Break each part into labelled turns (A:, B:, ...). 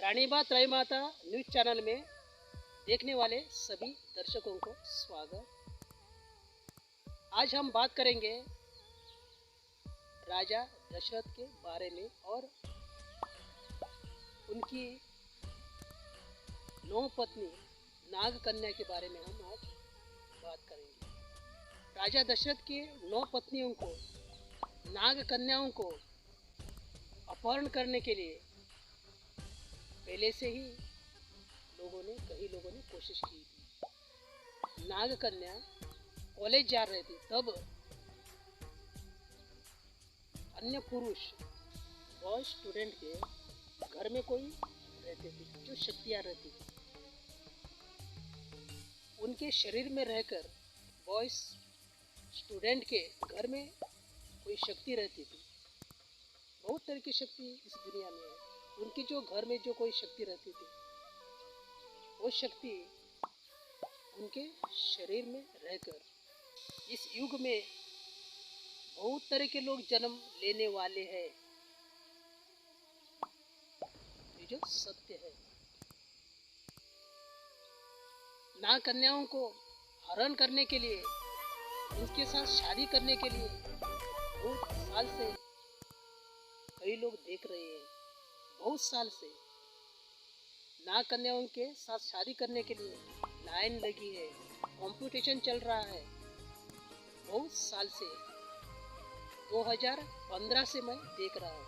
A: रानीबा त्रयमाता news channel में देखने वाले सभी दर्शकों को स्वागत। आज हम बात करेंगे राजा दशरथ के बारे में और उनकी नौ पत्नी नागकन्या के बारे में हम आज बात करेंगे। राजा दशरथ की 9 पत्नियों को नागकन्याओं को अपहरण करने के लिए पहले से ही कई लोगों ने कोशिश की थी। नागकन्या कॉलेज जा रही थी, तब अन्य पुरुष बॉय स्टूडेंट के घर में कोई रहते थे जो शक्तियाँ रहती थी। उनके शरीर में रहकर बॉयज स्टूडेंट के घर में कोई शक्ति रहती थी। बहुत तरह की शक्ति इस दुनिया में है। उनकी जो घर में जो कोई शक्ति रहती थी, वो शक्ति उनके शरीर में रहकर इस युग में बहुत तरह के लोग जन्म लेने वाले हैं। ये जो सत्य है, नागकन्याओं को हरण करने के लिए, उनके साथ शादी करने के लिए बहुत साल से कई लोग देख रहे हैं। बहुत साल से नागकन्याओं के साथ शादी करने के लिए लाइन लगी है, कंपटीशन चल रहा है। बहुत साल से 2015 से मैं देख रहा हूँ।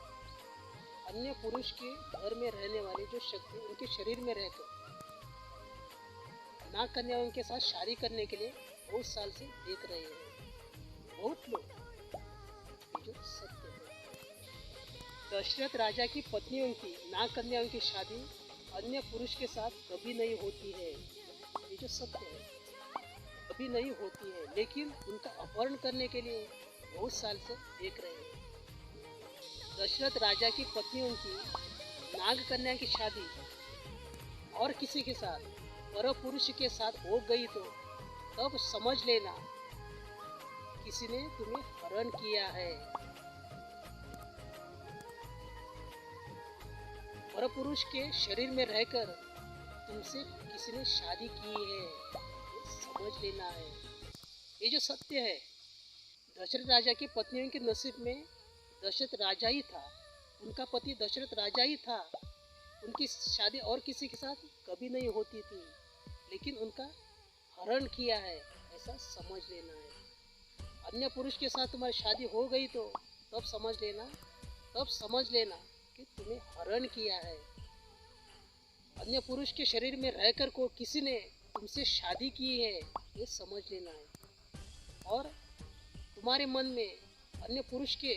A: अन्य पुरुष के घर में रहने वाली जो शक्ति उनके शरीर में रहकर नागकन्याओं के साथ शादी करने के लिए बहुत साल से देख रहे हैं बहुत लोग। ये जो सत्य है, दशरथ राजा की पत्नियों की नागकन्याओं की शादी अन्य पुरुष के साथ कभी नहीं होती है। ये जो सत्य है, कभी नहीं होती है, लेकिन उनका अपहरण करने के लिए बहुत साल से देख रहे हैं। दशरथ राजा की पत्नियों की नागकन्या की शादी और किसी के साथ, पर पुरुष के साथ हो गई तो तब समझ लेना किसी ने तुम्हें हरण किया है। पर पुरुष के शरीर में रहकर तुमसे किसी ने शादी की है, समझ लेना है। ये जो सत्य है, दशरथ राजा की पत्नियों के नसीब में दशरथ राजा ही था, उनका पति दशरथ राजा ही था। उनकी शादी और किसी के साथ कभी नहीं होती थी, लेकिन उनका हरण किया है, ऐसा समझ लेना है। अन्य पुरुष के साथ तुम्हारी शादी हो गई तो तब समझ लेना कि तुम्हें हरण किया है। अन्य पुरुष के शरीर में रहकर को किसी ने तुमसे शादी की है, ये समझ लेना है। और तुम्हारे मन में, अन्य पुरुष के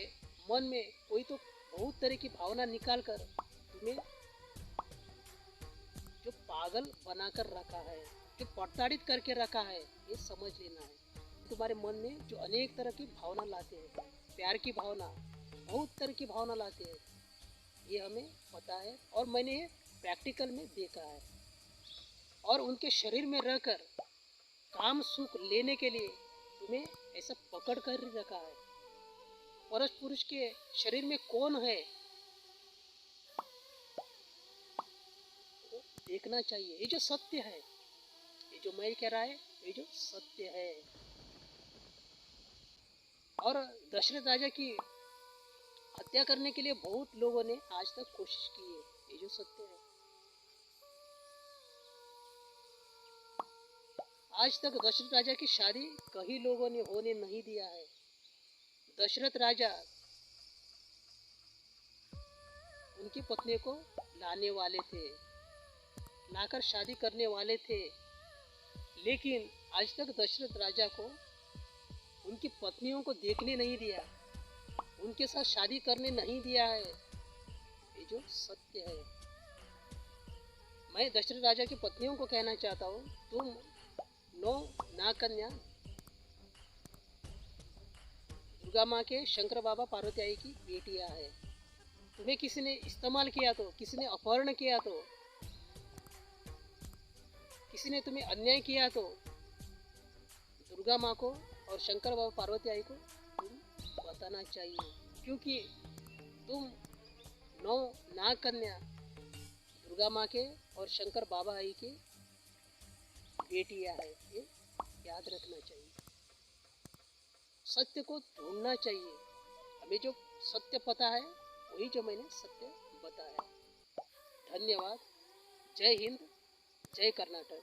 A: मन में कोई तो बहुत तरह की भावना निकाल कर तुम्हें जो पागल बनाकर रखा है, जो प्रताड़ित करके रखा है, ये समझ लेना है। तुम्हारे मन में जो अनेक तरह की भावना लाते हैं, प्यार की भावना, बहुत तरह की भावना लाते हैं, ये हमें पता है और मैंने प्रैक्टिकल में देखा है। और उनके शरीर में रहकर काम सुख लेने के लिए तुम्हें ऐसा पकड़ कर रखा है। परस पुरुष के शरीर में कौन है वो देखना चाहिए। ये जो सत्य है, ये जो मैं कह रहा है, ये जो सत्य है। और दशरथ राजा की हत्या करने के लिए बहुत लोगों ने आज तक कोशिश की है। ये जो सत्य है, आज तक दशरथ राजा की शादी कई लोगों ने होने नहीं दिया है। दशरथ राजा उनकी पत्नी को लाने वाले थे, लाकर शादी करने वाले थे, लेकिन आज तक दशरथ राजा को उनकी पत्नियों को देखने नहीं दिया, उनके साथ शादी करने नहीं दिया है। ये जो सत्य है, मैं दशरथ राजा की पत्नियों को कहना चाहता हूँ, तुम 9 नागकन्या दुर्गा माँ के शंकर बाबा पार्वती आई की बेटियाँ हैं। तुम्हें किसी ने इस्तेमाल किया तो, किसी ने अपहरण किया तो, किसी ने तुम्हें अन्याय किया तो दुर्गा माँ को और शंकर बाबा पार्वती आई को तुम बताना चाहिए, क्योंकि तुम 9 नागकन्या दुर्गा माँ के और शंकर बाबा आई के बेटियाँ हैं, ये याद रखना चाहिए। सत्य को ढूंढना चाहिए। हमें जो सत्य पता है वही जो मैंने सत्य बताया। धन्यवाद। जय हिंद, जय कर्नाटक।